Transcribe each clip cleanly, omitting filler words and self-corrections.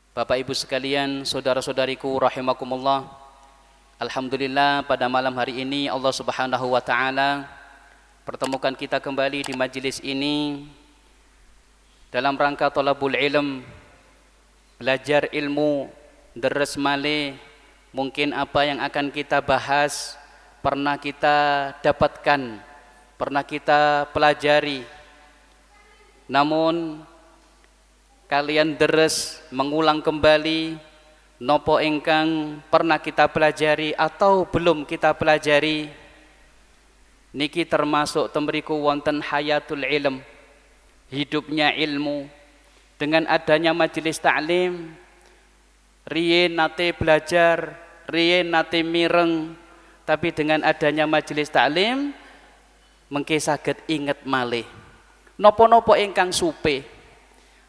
Bapak Ibu sekalian, saudara-saudariku rahimakumullah. Alhamdulillah pada malam hari ini Allah Subhanahu wa taala pertemukan kita kembali di majelis ini dalam rangka thalabul ilm, belajar ilmu, deres malih. Mungkin apa yang akan kita bahas pernah kita dapatkan, pernah kita pelajari. Namun kalian deres mengulang kembali nopo ingkang pernah kita pelajari atau belum kita pelajari, niki termasuk temriku wonten hayatul ilm, hidupnya ilmu. Dengan adanya majelis taklim, riyen nate belajar, riyen nate mireng, tapi dengan adanya majelis taklim mengke saged inget malih nopo-nopo ingkang supe.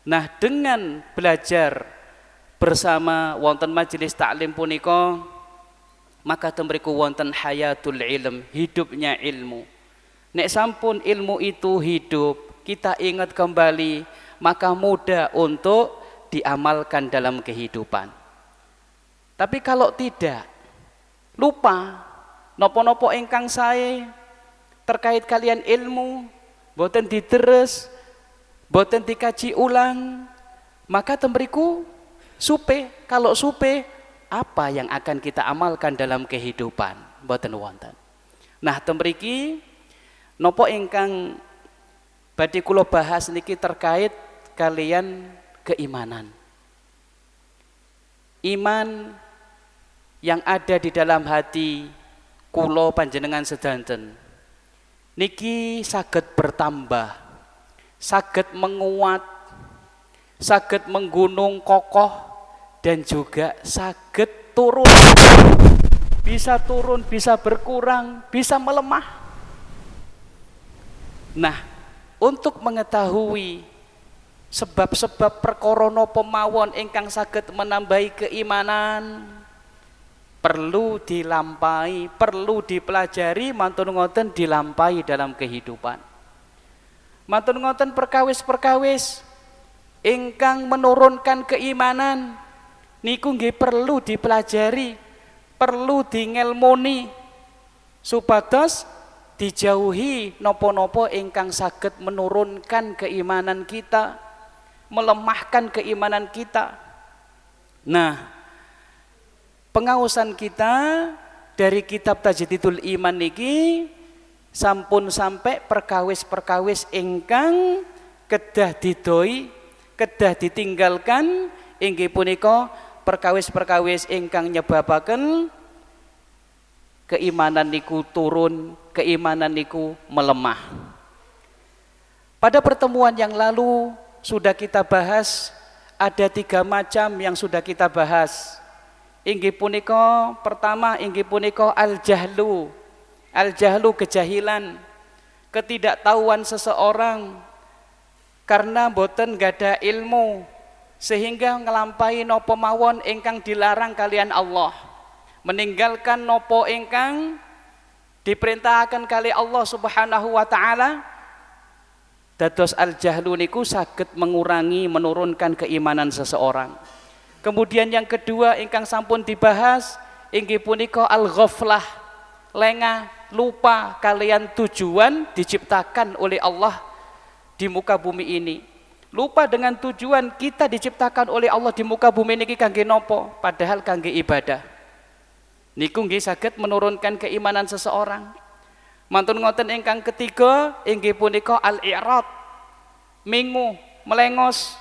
Nah, dengan belajar bersama wonten majelis taklim punika, maka temriku wonten hayatul ilm, hidupnya ilmu. Nek sampun ilmu itu hidup, kita ingat kembali, maka mudah untuk diamalkan dalam kehidupan. Tapi kalau tidak, lupa nopo-nopo ingkang sae terkait kalian ilmu, boten diteres, boten dikaji ulang, maka temriku supe. Kalau supe, apa yang akan kita amalkan dalam kehidupan? Boten wonten. Nah, temriki nopo ingkang badhe kula bahas niki terkait kalian keimanan. Iman yang ada di dalam hati kula panjenengan sedanten niki saged bertambah, saged menguat, saged menggunung kokoh, dan juga saged turun, bisa berkurang, bisa melemah. Nah, untuk mengetahui sebab-sebab perkara napa mawon ingkang saged menambahi keimanan, perlu dilampahi, perlu dipelajari, mantun ngoten dilampahi dalam kehidupan. Mantun ngoten perkawis-perkawis ingkang menurunkan keimanan niku nggih perlu dipelajari, perlu dingelmoni supados dijauhi nopo-nopo ingkang saged menurunkan keimanan kita, melemahkan keimanan kita. Nah, pengaosan kita dari kitab Tajdidul Iman niki sampun sampai perkawis-perkawis ingkang kedah didoi, kedah ditinggalkan, inggih punika perkawis-perkawis ingkang nyebabaken keimanan niku turun, keimanan niku melemah. Pada pertemuan yang lalu sudah kita bahas, ada 3 macam yang sudah kita bahas. Inggih punika pertama, inggih punika al-jahlu. Al-jahlu kejahilan, ketidaktahuan seseorang karena boten gada ilmu sehingga ngelampahi nopo mawon ingkang dilarang kalian Allah, meninggalkan nopo ingkang diperintahkan kali Allah Subhanahu wa taala. Dados al-jahlu niku saged mengurangi, menurunkan keimanan seseorang. Kemudian yang kedua ingkang sampun dibahas inggih punika al-ghaflah, lengah, lupa kalian tujuan diciptakan oleh Allah di muka bumi ini. Lupa dengan tujuan kita diciptakan oleh Allah di muka bumi ini kangge nopo, padahal kangge ibadah. Niku nggih saged menurunkan keimanan seseorang. Mantun ngoten ingkang ketiga inggih punika al-i'rad, mingu, melengos,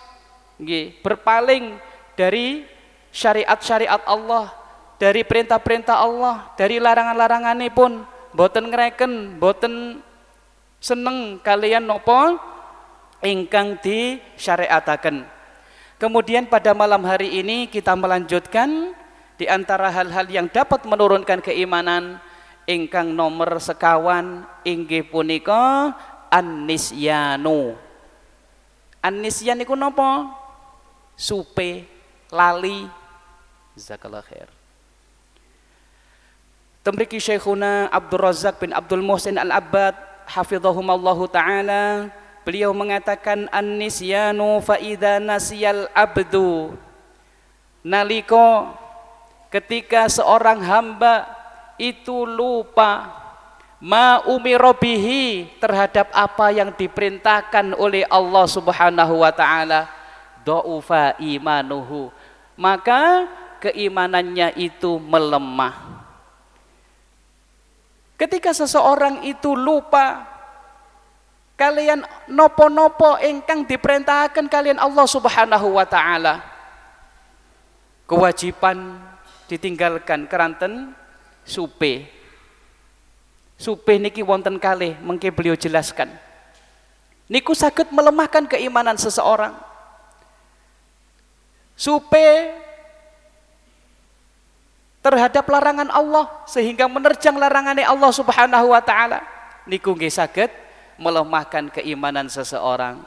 nggih, berpaling dari syariat-syariat Allah, dari perintah-perintah Allah, dari larangan-laranganipun, boten ngreken, boten seneng kalian nopo ingkang disyariataken. Kemudian pada malam hari ini kita melanjutkan di antara hal-hal yang dapat menurunkan keimanan ingkang nomor sekawan inggih punika an-nisyanu. An-nisyan niku napa? Supe, lali. Jazakallahu khair. Temriki Syekhuna Abdul Razak bin Abdul Muhsin Al-Abbad hafizahumallahu ta'ala, beliau mengatakan an-nisyanu fa idza nasiyal abdu Naliko ketika seorang hamba itu lupa ma umira bihi, terhadap apa yang diperintahkan oleh Allah Subhanahu wa taala, dhaufa imanuhu, maka keimanannya itu melemah. Ketika seseorang itu lupa kalian nopo-nopo ingkang diperintahkan kalian Allah Subhanahu wa taala, kewajiban ditinggalkan keranten supe. Supe niki wonten kalih mengke beliau jelaskan. Niku saged melemahkan keimanan seseorang. Supe terhadap larangan Allah sehingga menerjang larangannya Allah Subhanahu wa taala. Niku nggih saged melemahkan keimanan seseorang.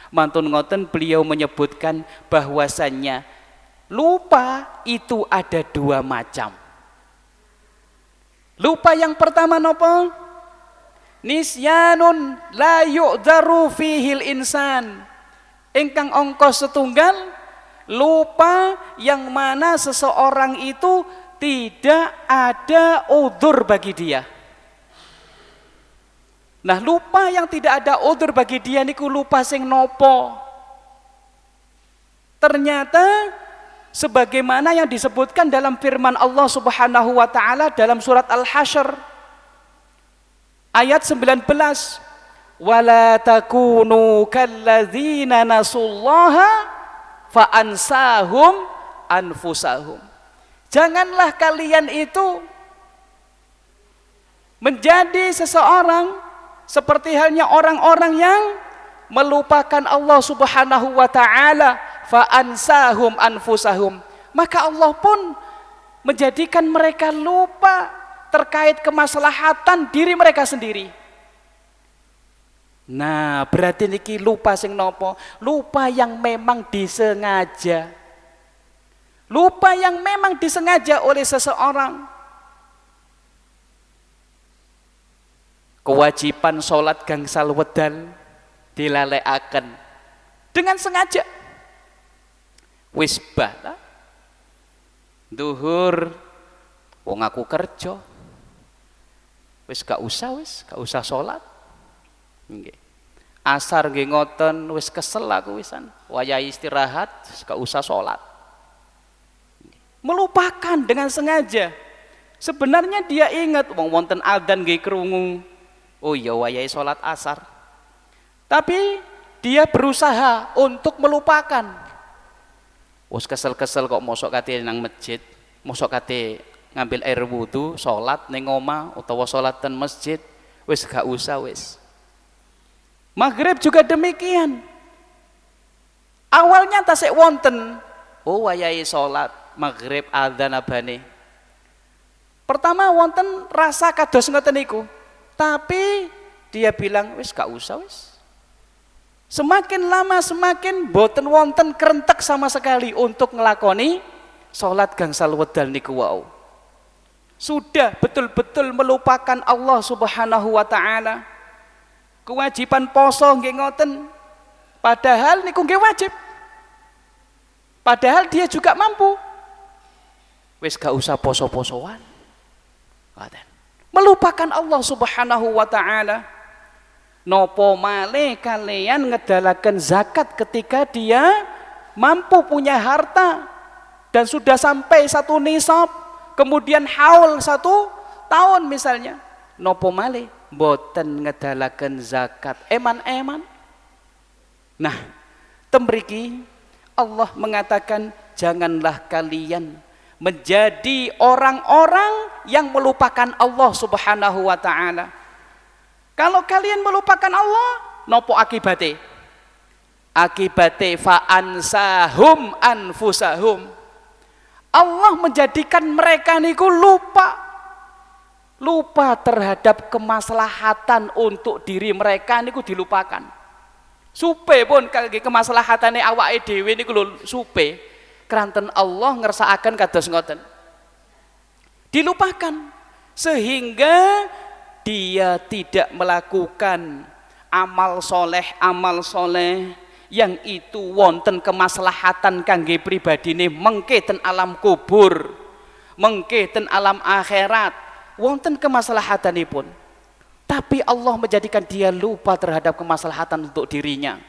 Mantun ngoten beliau menyebutkan bahwasannya lupa itu ada dua macam. Lupa yang pertama nopo? Nisyanun la yu'dzaru fihil insan. Ingkang ongkos setunggal, lupa yang mana seseorang itu tidak ada udzur bagi dia. Nah, lupa yang tidak ada udzur bagi dia niku lupa sing nopo? Ternyata sebagaimana yang disebutkan dalam firman Allah Subhanahu wa taala dalam surat Al-Hasyr ayat 19, wala takunu kalladzina nasullaha fa ansahum anfusahum. Janganlah kalian itu menjadi seseorang seperti halnya orang-orang yang melupakan Allah Subhanahu wa taala, fa ansahum anfusahum, maka Allah pun menjadikan mereka lupa terkait kemaslahatan diri mereka sendiri. Nah, berarti niki lupa sing nopo? Lupa yang memang disengaja. Lupa yang memang disengaja oleh seseorang. Kewajiban sholat gangsal wedal dilalekaken dengan sengaja. Wis bala duhur wong aku kerja, wis gak usah sholat. Nggih. Asar nggih ngoten, wis kesel aku wisan, wayahe istirahat, gak usah sholat. Melupakan dengan sengaja. Sebenarnya dia ingat wong wonten adzan nggih krungu, oh iya wayahe sholat asar, tapi dia berusaha untuk melupakan. Wes kesel-kesel kok mosok kate nang masjid, mosok kate ngambil air wudu, salat ning omah utawa salat ten masjid, wis gak usah wis. Maghrib juga demikian. Awalnya tasik wonten, oh wayahe salat maghrib adzan abane. Pertama wonten rasa kados ngoten niku, tapi dia bilang wis gak usah wis. Semakin lama semakin boten wonten kerentek sama sekali untuk ngelakoni sholat gangsal wedal niku wau. Sudah betul-betul melupakan Allah Subhanahu wa taala. Kewajiban poso nggih ngoten, padahal niku nggih wajib. Padahal dia juga mampu. Wis gak usah poso-posoan. Melupakan Allah Subhanahu wa taala. Nopo malih kalian ngedalaken zakat ketika dia mampu punya harta dan sudah sampai satu nisab, kemudian haul 1 tahun misalnya, nopo malih boten ngedalaken zakat eman-eman. Nah, temriki Allah mengatakan janganlah kalian menjadi orang-orang yang melupakan Allah Subhanahu wa taala. Kalau kalian melupakan Allah, nopo akibate? Akibate fa ansahum anfusahum. Allah menjadikan mereka niku lupa terhadap kemaslahatan untuk diri mereka niku dilupakan. Supe pun kangge kemaslahatane awake dhewe niku lho supe. Kranten Allah ngersakaken kados ngoten. Dilupakan sehingga dia tidak melakukan amal soleh yang itu wonten kemaslahatan kangge pribadine mengke ten alam kubur, mengke ten alam akhirat, wonten kemaslahatanipun. Tapi Allah menjadikan dia lupa terhadap kemaslahatan untuk dirinya.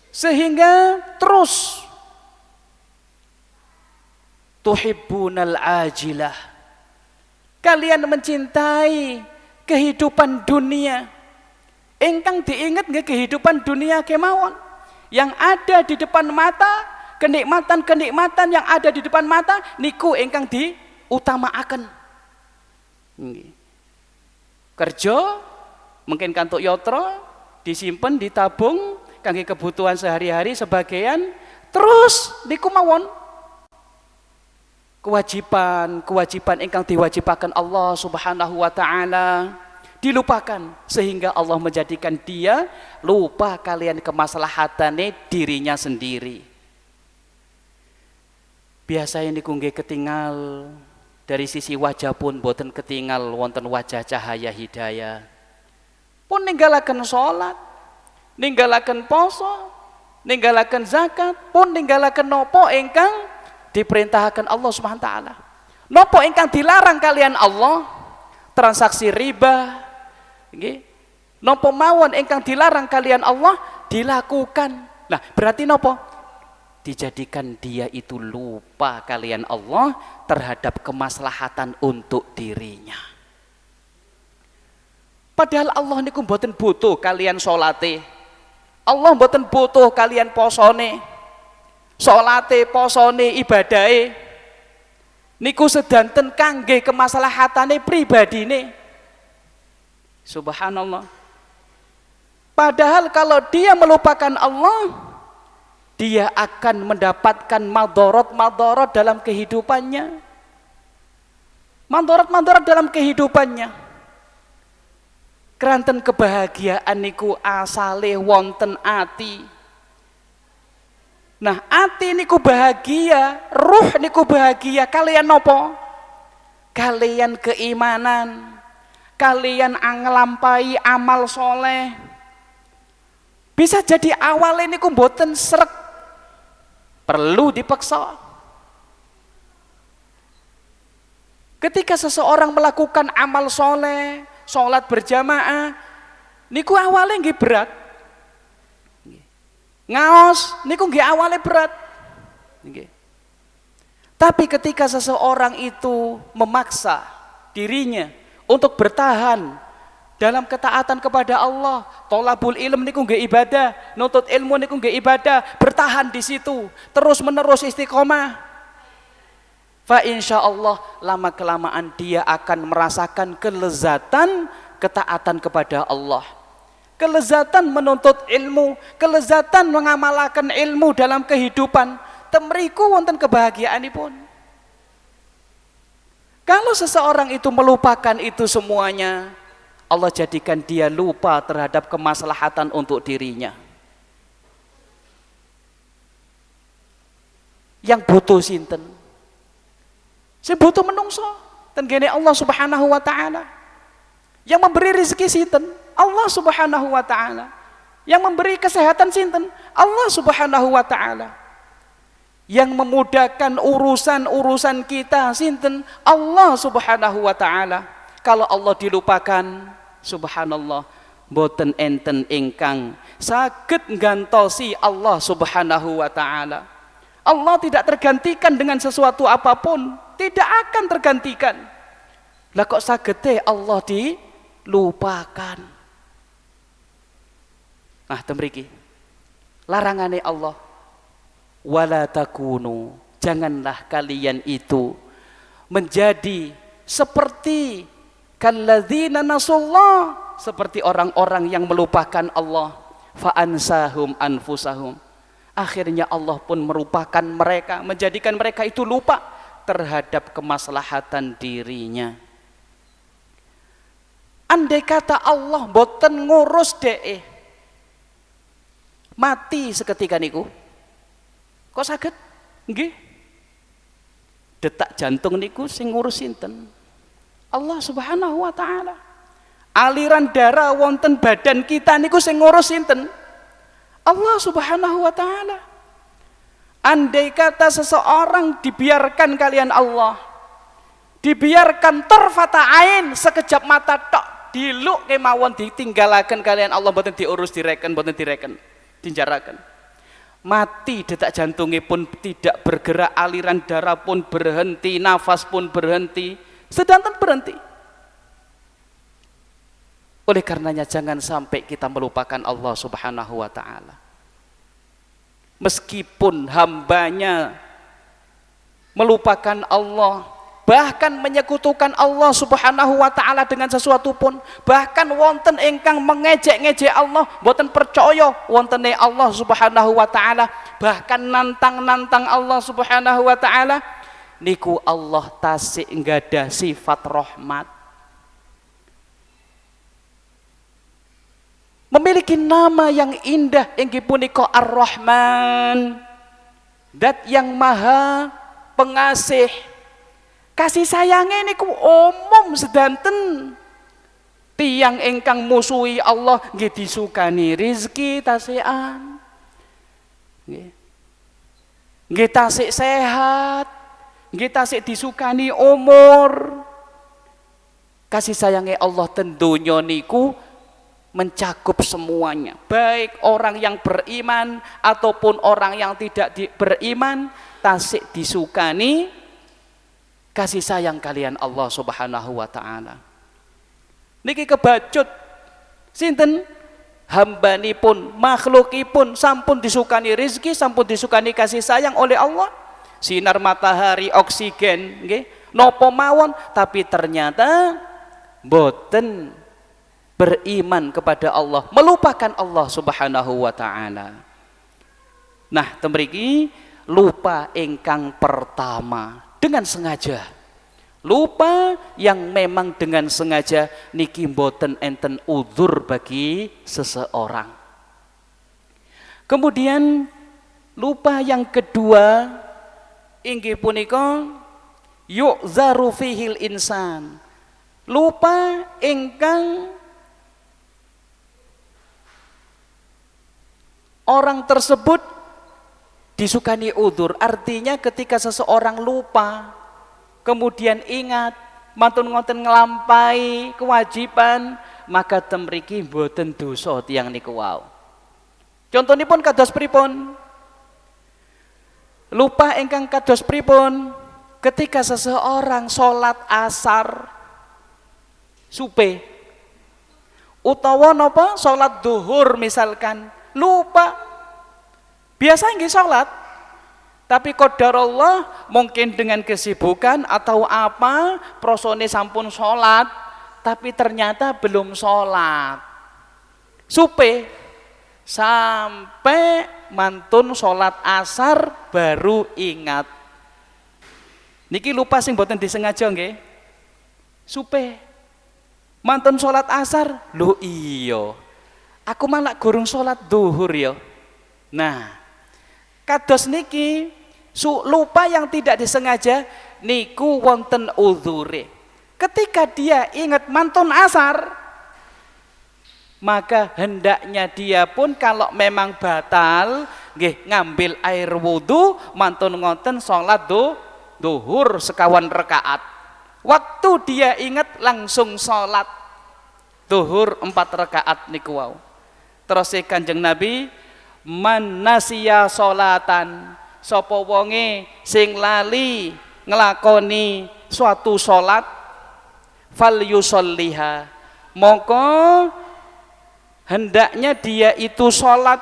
Sehingga terus tuhibbunal ajilah, kalian mencintai kehidupan dunia. Engkang diingat nggih kehidupan dunia kemawon yang ada di depan mata, kenikmatan-kenikmatan yang ada di depan mata niku engkang diutamaaken. Nggih. Kerja mungkin kantuk yatra disimpen, ditabung kangge kebutuhan sehari-hari sebagian, terus niku mawon kewajiban ingkang diwajibaken Allah Subhanahu wa taala dilupakan, sehingga Allah menjadikan dia lupa kalian kemaslahatane dirinya sendiri. Biasanya niku nggih ketinggal dari sisi wajah pun boten ketinggal wonten wajah cahaya hidayah. Pun ninggalaken salat, ninggalaken poso, ninggalaken zakat, pun ninggalaken nopo ingkang diperintahkan Allah Subhanahu wa taala. Nopo ingkang dilarang kalian Allah? Transaksi riba, nggih. Nopo mawon ingkang dilarang kalian Allah dilakukan. Nah, berarti nopo? Dijadikan dia itu lupa kalian Allah terhadap kemaslahatan untuk dirinya. Padahal Allah niku mboten butuh kalian salate. Allah mboten butuh kalian posone. Salate, posone, ibadahe niku sedanten kangge kemaslahatane pribadine. Subhanallah. Padahal kalau dia melupakan Allah, dia akan mendapatkan madorot-madorot dalam kehidupannya. Madorot-madorot dalam kehidupannya. Keranten kebahagiaan niku asale wonten ati. Nah, ati niku bahagia, ruh niku bahagia kalian nopo? Kalian keimanan, kalian nglampahi amal soleh. Bisa jadi awalnya niku mboten srek, perlu dipaksa. Ketika seseorang melakukan amal soleh, sholat berjamaah, niku awalnya nggih berat. Ngaos niku nggih awalnya berat. Nggih. Tapi ketika seseorang itu memaksa dirinya untuk bertahan dalam ketaatan kepada Allah, tolabul ilm niku nggih ibadah, nuntut ilmu niku nggih ibadah, bertahan di situ, terus menerus istiqomah. Fa insyaallah lama kelamaan dia akan merasakan kelezatan ketaatan kepada Allah, kelezatan menuntut ilmu, kelezatan mengamalkan ilmu dalam kehidupan. Temriku wonten kebahagiaanipun. Kalau seseorang itu melupakan itu semuanya, Allah jadikan dia lupa terhadap kemaslahatan untuk dirinya. Yang butuh sinten? Saya butuh menungso tenggene Allah Subhanahu wa taala. Yang memberi rezeki sinten? Allah Subhanahu wa taala. Yang memberi kesehatan sinten? Allah Subhanahu wa taala. Yang memudahkan urusan-urusan kita sinten? Allah Subhanahu wa taala. Kalau Allah dilupakan, subhanallah, boten enten ingkang saged nggantosi Allah Subhanahu wa taala. Allah tidak tergantikan dengan sesuatu apapun, tidak akan tergantikan. Lah kok sagede Allah dilupakan? Nah, temriki larangane Allah, wala takunu, janganlah kalian itu menjadi seperti kalladzina nasullah, seperti orang-orang yang melupakan Allah, fa ansahum anfusahum. Akhirnya Allah pun merupakan mereka, menjadikan mereka itu lupa terhadap kemaslahatan dirinya. Andai kata Allah boten ngurus dee, mati seketika niku, kok saged? Nggih. Detak jantung niku sing ngurus sinten? Allah Subhanahu wa taala. Aliran darah wonten badan kita niku sing ngurus sinten? Allah Subhanahu wa taala. Andai kata seseorang dibiarkan kalian Allah, dibiarkan tarfata ain, sekejap mata tok, diluk kemawon ditinggalaken kalian Allah, boten diurus direken, boten direken, dinjaraken. Mati detak jantungnya pun tidak bergerak, aliran darah pun berhenti, nafas pun berhenti, sedanten berhenti. Oleh karenanya jangan sampai kita melupakan Allah Subhanahu wa taala. Meskipun hambanya melupakan Allah, bahkan menyekutukan Allah Subhanahu wa taala dengan sesuatu pun, bahkan wonten ingkang mengejek-ngejek Allah, boten percaya wontene Allah Subhanahu wa taala, bahkan nantang-nantang Allah Subhanahu wa taala, niku Allah tasik nggada sifat rahmat, memiliki nama yang indah inggih punika Ar-Rahman, Dat yang Maha Pengasih. Kasih sayangnya niku umum sedanten. Tiang ingkang musuhi Allah nggih disukani rizki tasean, nggih tasik sehat, nggih tasik disukani umur. Kasih sayangnya Allah ten donya niku mencakup semuanya, baik orang yang beriman ataupun orang yang tidak beriman, tasik disukani kasih sayang kalian Allah Subhanahu wa taala. Niki kebacut sinten hambanipun, makhlukipun sampun disukani rizki, sampun disukani kasih sayang oleh Allah, sinar matahari, oksigen nggih napa mawon, tapi ternyata boten beriman kepada Allah, melupakan Allah Subhanahu wa taala. Nah, temriki lupa ingkang pertama dengan sengaja. Lupa yang memang dengan sengaja niki mboten enten udzur bagi seseorang. Kemudian lupa yang kedua inggih punika yu'zaru fihil insan. Lupa ingkang orang tersebut disukani udzur. Artinya ketika seseorang lupa kemudian ingat mantun ngoten ngelampai kewajiban, maka temriki mboten dosa tiyang niku wau. Contonipun kados pripun? Lupa ingkang kados pripun? Ketika seseorang sholat asar supe utawa napa sholat duhur misalkan, lupa biasa nggih sholat, tapi qadarullah mungkin dengan kesibukan atau apa prosone sampun sholat, tapi ternyata belum sholat supe sampai mantun sholat asar baru ingat. Niki lupa sing boten disengaja nggih, supe mantun sholat asar, lho iya aku malah gurung sholat duhur ya. Nah, kados niki lupa yang tidak disengaja niku wonten udzure. Ketika dia ingat mantun asar, maka hendaknya dia pun kalau memang batal nggih ngambil air wudu mantun ngoten sholat duhur sekawan rakaat. Waktu dia ingat langsung sholat duhur 4 rakaat niku wau. Terus Kanjeng Nabi, man nasiya sholatan, sapa wonge sing lali nglakoni suatu salat, fal yusolliha, mongko hendaknya dia itu salat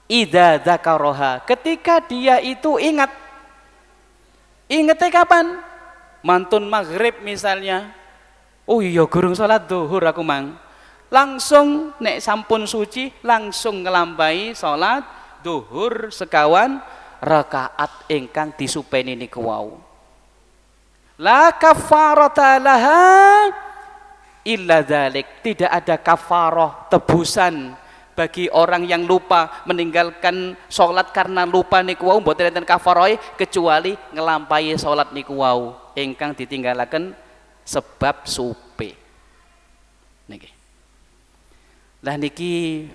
idza dzakaraha, ketika dia itu ingat. Ingetnya kapan? Mantun maghrib misalnya, oh iya gurung salat duhur aku mang, langsung nek sampun suci langsung ngelampai salat duhur sekawan rakaat ingkang disupeni niku wau. La kafarata laha illa dzalik, tidak ada kafarah tebusan bagi orang yang lupa meninggalkan sholat karena lupa niku wau, mboten enten kafarah kecuali ngelampahi sholat niku wau ingkang ditinggalaken sebab supe niki. Lah niki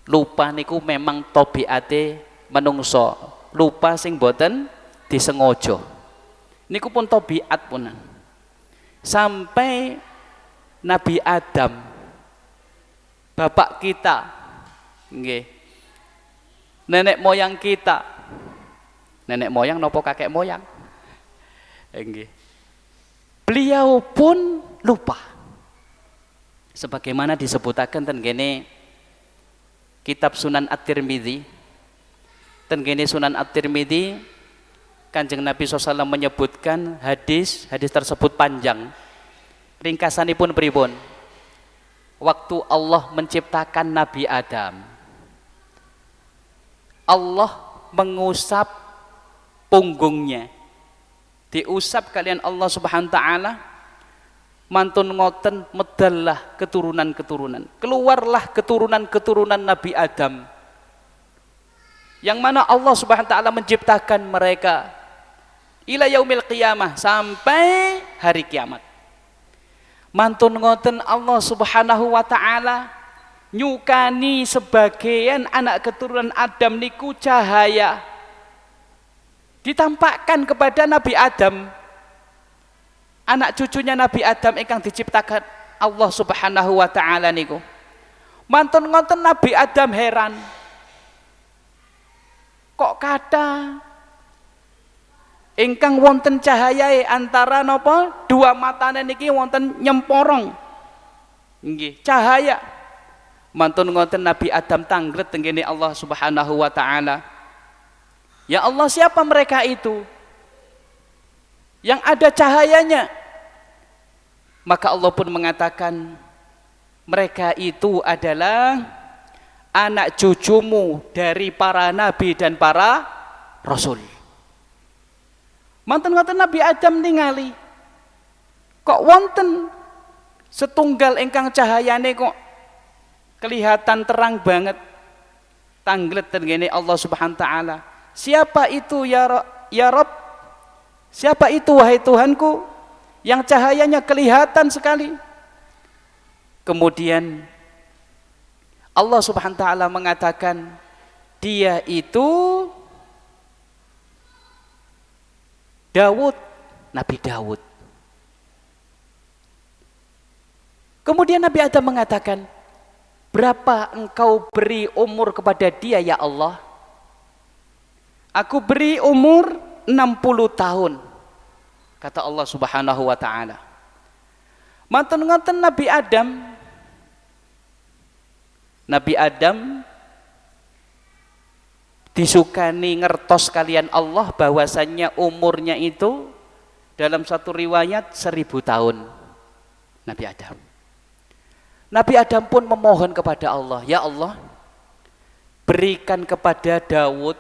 Lupa niku memang tabiate manungsa. Lupa sing boten disengaja. Niku pun tabiat punan. Sampai Nabi Adam, bapak kita, nggih, nenek moyang kita, nenek moyang nopo kakek moyang, nggih, beliau pun lupa. Sebagaimana disebutaken ten kene kitab Sunan At-Tirmidzi, ten kene Sunan At-Tirmidzi, Kanjeng Nabi SAW menyebutkan hadis tersebut panjang. Ringkasanipun pripun? Waktu Allah menciptakan Nabi Adam, Allah mengusap punggungnya, diusap kalian Allah Subhanahu wa taala, mantun ngoten medallah keturunan-keturunan, keluarlah keturunan-keturunan Nabi Adam, yang mana Allah Subhanahu wa taala menciptakan mereka ila yaumil qiyamah, sampai hari kiamat. Mantun ngoten Allah Subhanahu wa taala nyukani sebagian anak keturunan Adam niku cahaya, ditampakkan kepada Nabi Adam, anak cucunya Nabi Adam ingkang diciptakan Allah Subhanahu wa taala niku. Mantun ngoten Nabi Adam heran, kok kata ingkang wonten cahayae antara napa dua matane niki wonten nyemporong, nggih, cahaya. Mantun ngoten Nabi Adam tangglet tengene Allah Subhanahu wa taala, ya Allah, siapa mereka itu yang ada cahayanya? Maka Allah pun mengatakan, mereka itu adalah anak cucumu dari para nabi dan para rasul. Manten ngoten Nabi Adam ningali, kok wonten setunggal ingkang cahayane kok kelihatan terang banget, tangglet tengene Allah Subhanahu wa taala. Siapa itu ya Rabb? Siapa itu wahai Tuhanku yang cahayanya kelihatan sekali? Kemudian Allah Subhanahu wa taala mengatakan, dia itu Daud, Nabi Daud. Kemudian Nabi Adam mengatakan, berapa engkau beri umur kepada dia ya Allah? Aku beri umur 60 tahun, kata Allah Subhanahu wa taala. Mantun ngoten Nabi Adam disukani ngertos kalian Allah bahwasannya umurnya itu dalam satu riwayat 1000 tahun. Nabi Adam pun memohon kepada Allah, ya Allah, berikan kepada Daud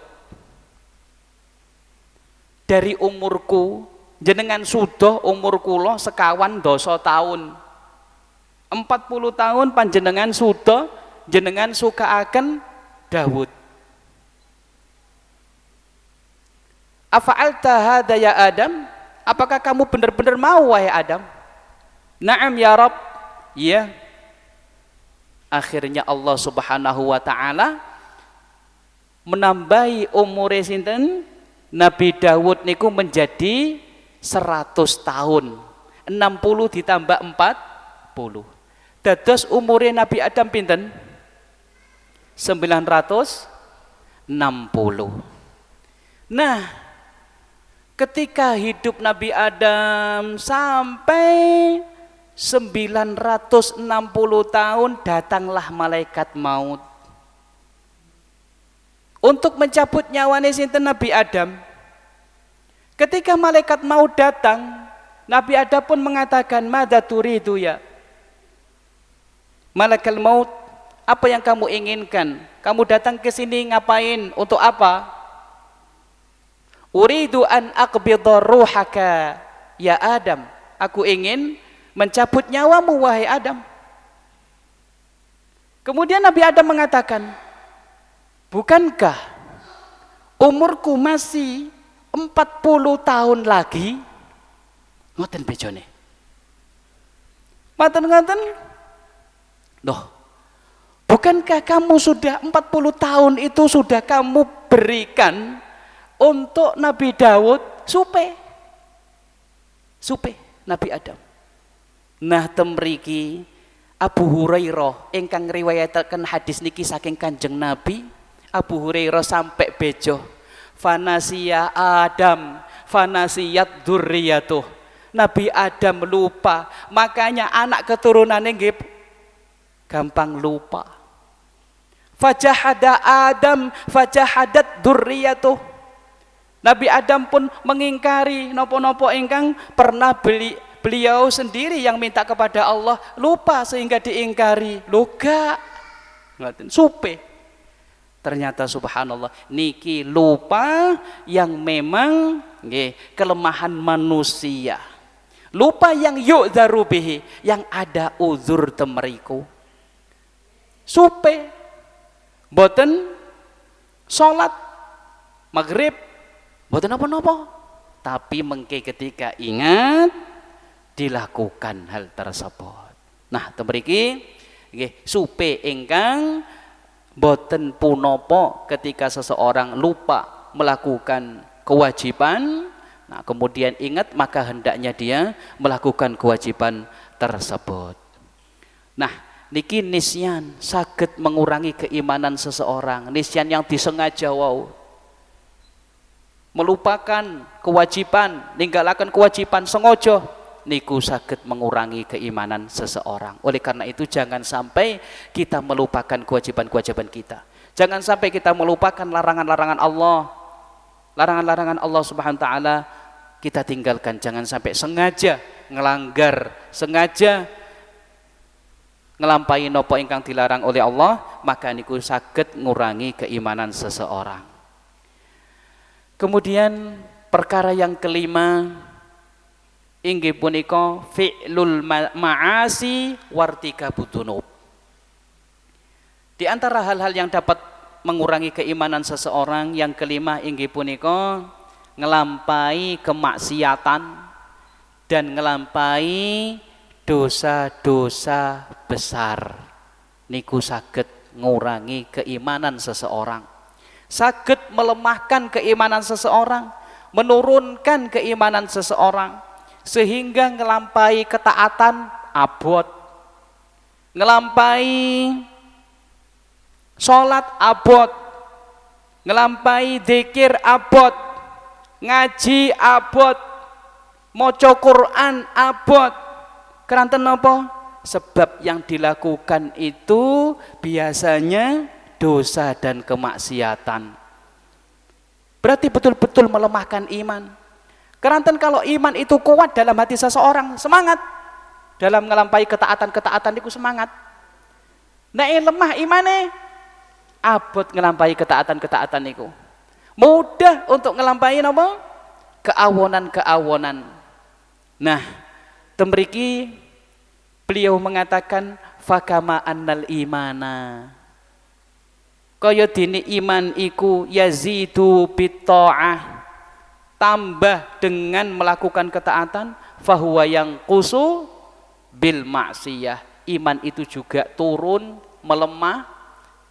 dari umurku, jenengan sudah umur kula sekawan doso tahun, 40 tahun panjenengan sudah, jenengan suka akan Daud. Afa'alta hadza ya Adam? Apakah kamu benar-benar mau wahai Adam? Na'am ya Rabb. Iya. Akhirnya Allah Subhanahu wa taala menambahi umure sinten Nabi Daud niku menjadi 100 tahun. 60 ditambah 40. Dados umure Nabi Adam pinten? 960. Nah, ketika hidup Nabi Adam sampai 960 tahun, datanglah malaikat maut untuk mencabut nyawanya sinten Nabi Adam. Ketika malaikat maut datang, Nabi Adam pun mengatakan, madza turidu ya malaikat maut, apa yang kamu inginkan? Kamu datang ke sini ngapain? Untuk apa? Uridu an aqbidha ruhaka ya Adam, aku ingin mencabut nyawamu wahai Adam. Kemudian Nabi Adam mengatakan, bukankah umurku masih 40 tahun lagi? Ngoten bejone. Ngoten. Loh, Bukankah kamu sudah 40 tahun itu sudah kamu berikan untuk Nabi Daud supe Nabi Adam. Nah temriki Abu Hurairah ingkang riwayataken hadis niki saking Kanjeng Nabi. Abu Hurairah sampai bejo fanasiya Adam fanasiyat dzurriyyatuh. Nabi Adam lupa, makanya anak keturunannya nggih gampang lupa. Fajahada Adam fajahadat dzurriyyatuh. Nabi Adam pun mengingkari nopo-nopo ingkang pernah beliau sendiri yang minta kepada Allah, lupa sehingga diingkari. Luga supe. Ternyata subhanallah niki lupa yang memang kelemahan manusia. Lupa yang yu'dzaru bihi, yang ada uzur temeriku. Supe boten salat maghrib boten napa-napa, tapi mengke ketika ingat dilakukan hal tersebut. Nah temriki nggih supe ingkang boten punapa ketika seseorang lupa melakukan kewajiban, nah kemudian ingat maka hendaknya dia melakukan kewajiban tersebut. Nah niki nisyan saged mengurangi keimanan seseorang, nisyan yang disengaja wau melupakan kewajiban, ninggalaken kewajiban sengaja niku saged mengurangi keimanan seseorang. Oleh karena itu jangan sampai kita melupakan kewajiban-kewajiban kita. Jangan sampai kita melupakan larangan-larangan Allah. Larangan-larangan Allah Subhanahu wa taala kita tinggalkan. Jangan sampai sengaja ngelanggar, sengaja ngelampahi nopo ingkang dilarang oleh Allah, maka niku saged ngurangi keimanan seseorang. Kemudian perkara yang kelima inggih punika fi'lul ma'asi wartikabud dzunub. Di antara hal-hal yang dapat mengurangi keimanan seseorang yang kelima inggih punika ngelampai kemaksiatan dan ngelampai dosa-dosa besar. Niku saged ngurangi keimanan seseorang. Saged melemahkan keimanan seseorang, menurunkan keimanan seseorang, sehingga ngelampai ketaatan abot, ngelampai sholat abot, ngelampai dzikir abot, ngaji abot, maca Quran abot. Keranten napa? Sebab yang dilakukan itu biasanya dosa dan kemaksiatan. Berarti betul-betul melemahkan iman. Keranten kalau iman itu kuat dalam hati seseorang, semangat dalam ngelampai ketaatan-ketaatan itu semangat. Nek lemah imane, abot ngelampai ketaatan-ketaatan itu. Mudah untuk ngelampai apa? Keawonan-keawonan. Nah, temriki beliau mengatakan fakama annal imana. Kaya dene iman iku yazidu bitta'ah, tambah dengan melakukan ketaatan, fahuwa yang kusu bil maksiyah, iman itu juga turun melemah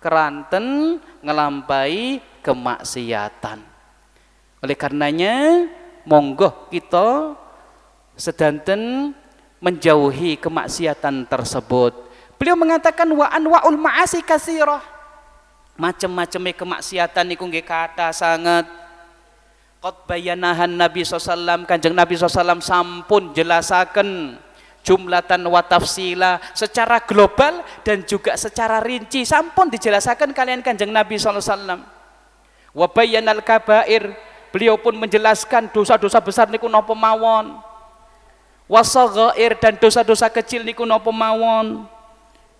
keranten ngelampai kemaksiatan. Oleh karenanya monggo kita sedanten menjauhi kemaksiatan tersebut. Beliau mengatakan wa anwaul ma'asi katsirah, macam-macamnya kemaksiatan niku nggih kathah sanget. Qad bayanahan Nabi SAW, Kanjeng Nabi SAW sampun jelasaken jumlatan wa tafsila, secara global dan juga secara rinci sampun dijelasaken kalian Kanjeng Nabi SAW. Wa bayyanal kabair, beliau pun menjelaskan dosa-dosa besar niku napa mawon, wasaghair dan dosa-dosa kecil niku napa mawon,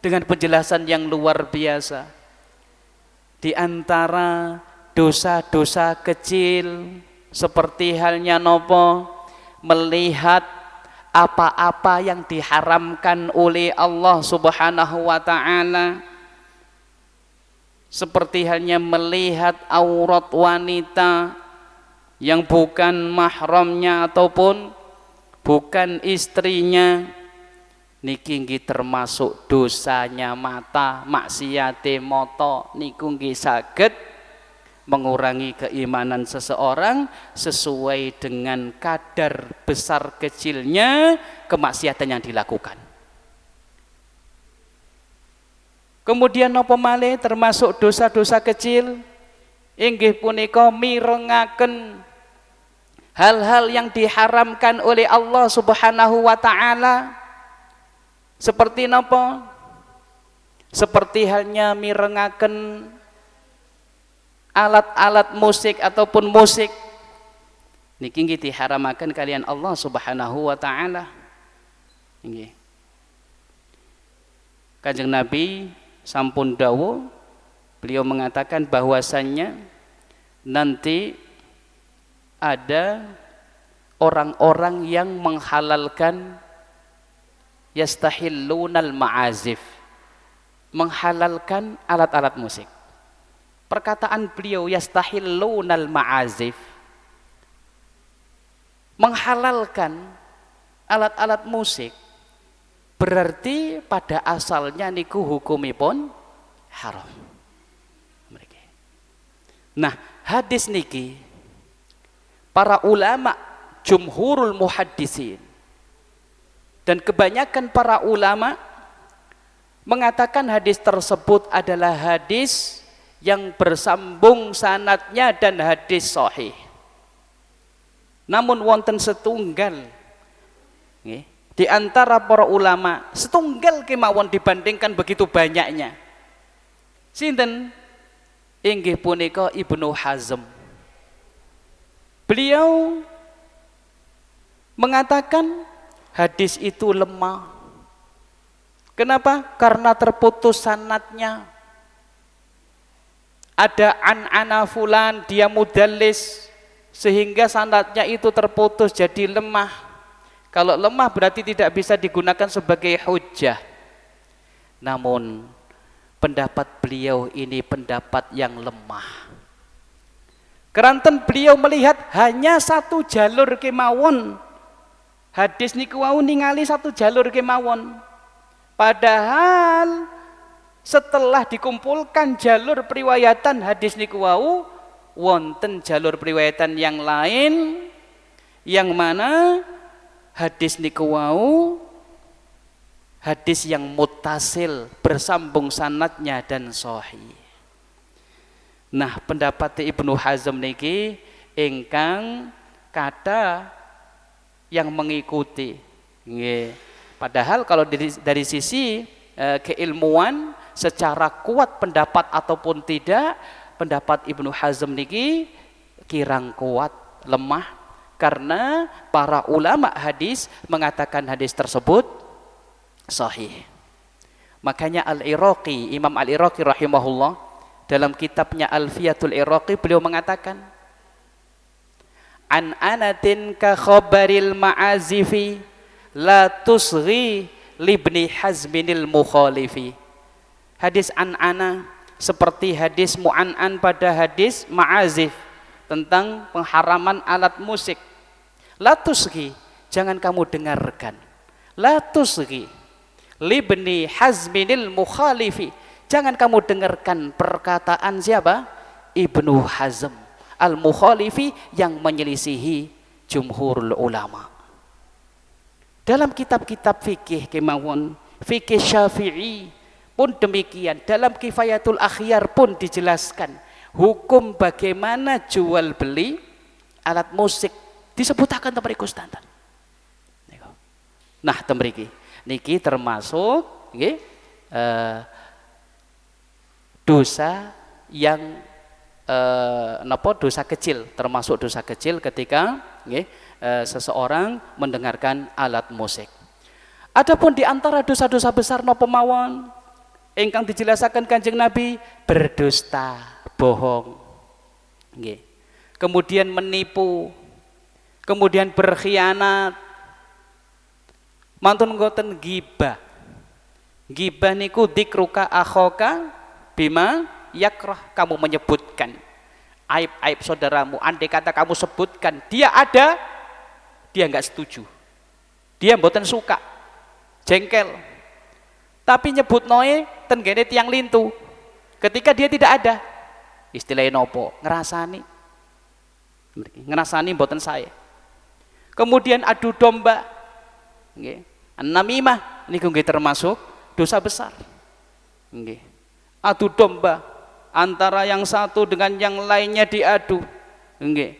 dengan penjelasan yang luar biasa. Di antara dosa-dosa kecil seperti halnya nopo, melihat apa-apa yang diharamkan oleh Allah Subhanahu wa taala, seperti halnya melihat aurat wanita yang bukan mahramnya ataupun bukan istrinya, niki nggih termasuk dosanya mata, maksiate mata niku nggih saged mengurangi keimanan seseorang sesuai dengan kadar besar kecilnya kemaksiatan yang dilakukan. Kemudian napa malih termasuk dosa-dosa kecil inggih punika mirengaken hal-hal yang diharamkan oleh Allah Subhanahu wa taala. Seperti napa? Seperti halnya mirengaken alat-alat musik ataupun musik niki nggih diharamaken kalian Allah Subhanahu wa taala. Nggih. Kanjeng Nabi sampun dawuh, beliau mengatakan bahwasannya nanti ada orang-orang yang menghalalkan yastahillunal ma'azif, menghalalkan alat-alat musik. Perkataan beliau yastahillunal ma'azif, menghalalkan alat-alat musik, berarti pada asalnya niku hukumipun haram. Nah, hadis niki para ulama jumhurul muhaddisin dan kebanyakan para ulama mengatakan hadis tersebut adalah hadis yang bersambung sanadnya dan hadis sahih. Namun wonten setunggal di antara para ulama, setunggal kemawon dibandingkan begitu banyaknya. Sinten? Inggih punika Ibnu Hazm. Beliau mengatakan hadis itu lemah. Kenapa? Karena terputus sanadnya. Ada an-ana fulan, dia mudallis, sehingga sanadnya itu terputus jadi lemah. Kalau lemah berarti tidak bisa digunakan sebagai hujjah. Namun pendapat beliau ini pendapat yang lemah. Keranten beliau melihat hanya satu jalur kemawon. Hadis niku wau ningali satu jalur kemawon. Padahal setelah dikumpulkan jalur periwayatan hadis niku wau, wonten jalur periwayatan yang lain yang mana hadis niku wau hadis yang muttasil, bersambung sanadnya dan sahih. Nah, pendapat Ibnu Hazm niki ingkang kata yang mengikuti. Nggih. Padahal kalau dari sisi keilmuan secara kuat pendapat ataupun tidak, pendapat Ibnu Hazm niki kirang kuat, lemah, karena para ulama hadis mengatakan hadis tersebut sahih. Makanya Al-Iraqi, Imam Al-Iraqi rahimahullah dalam kitabnya Alfiyatul Iraqi beliau mengatakan an anatin ka khabaril ma'azifi la tusghi libni hazminil mukhalifi. Hadis an-ana seperti hadis mu'an-an pada hadis ma'azif tentang pengharaman alat musik. La tusghi, jangan kamu dengarkan. La tusghi libni hazminil mukhalifi, jangan kamu dengarkan perkataan siapa? Ibnu Hazm al-Mukhalifi yang menyelisihi jumhurul ulama. Dalam kitab-kitab fikih kemawon, fikih Syafi'i pun demikian, dalam Kifayatul Akhyar pun dijelaskan hukum bagaimana jual beli alat musik, disebutakan temeriku standar. Nah, temriki niki termasuk dosa yang dosa kecil, termasuk dosa kecil ketika seseorang mendengarkan alat musik. Adapun di antara dosa-dosa besar napa mawon ingkang dijelaskan Kanjeng Nabi, berdusta, bohong, kemudian menipu, kemudian berkhianat, mantun ngoten ghibah. Ghibah niku dzikruka akhoka bima yakrah, kamu menyebutkan aib-aib saudaramu, andai kata kamu sebutkan dia ada, dia enggak setuju, dia mboten suka, jengkel. Tapi nyebut noe tenggene tiang lintu. Ketika dia tidak ada, istilahnya nopo, ngerasani mboten saya. Kemudian adu domba, nggih. Namimah niku nggih termasuk dosa besar. Nggih. Adu domba antara yang satu dengan yang lainnya diadu. Nggih.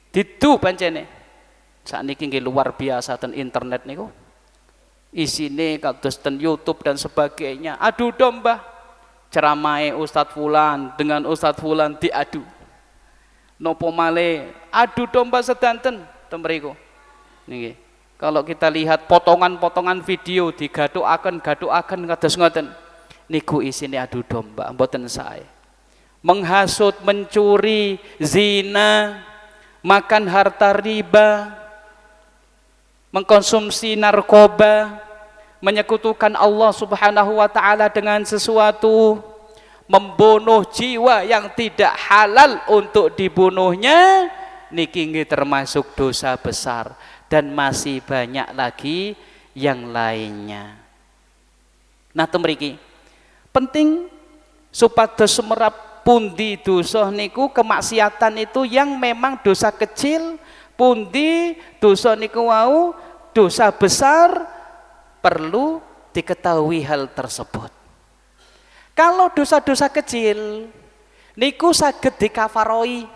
Didu pancene. Sakniki nggih luar biasa ten internet niku. Isine kados ten YouTube dan sebagainya. Adu domba. Ceramai Ustadz Fulan dengan Ustadz Fulan diadu. Nopo male adu domba sedanten ten mriku. Nggih. Kalau kita lihat potongan-potongan video digadukaken kados ngoten. Niku isine adu domba, mboten sae. Menghasut, mencuri, zina, makan harta riba, mengkonsumsi narkoba, menyekutukan Allah Subhanahu wa taala dengan sesuatu, membunuh jiwa yang tidak halal untuk dibunuhnya, niki nggih termasuk dosa besar. Dan masih banyak lagi yang lainnya. Nah temriki penting supados sumerap pundi dosa niku, kemaksiatan itu yang memang dosa kecil, pundi dosa niku wau dosa besar, perlu diketahui hal tersebut. Kalau dosa-dosa kecil niku saged dikafaroi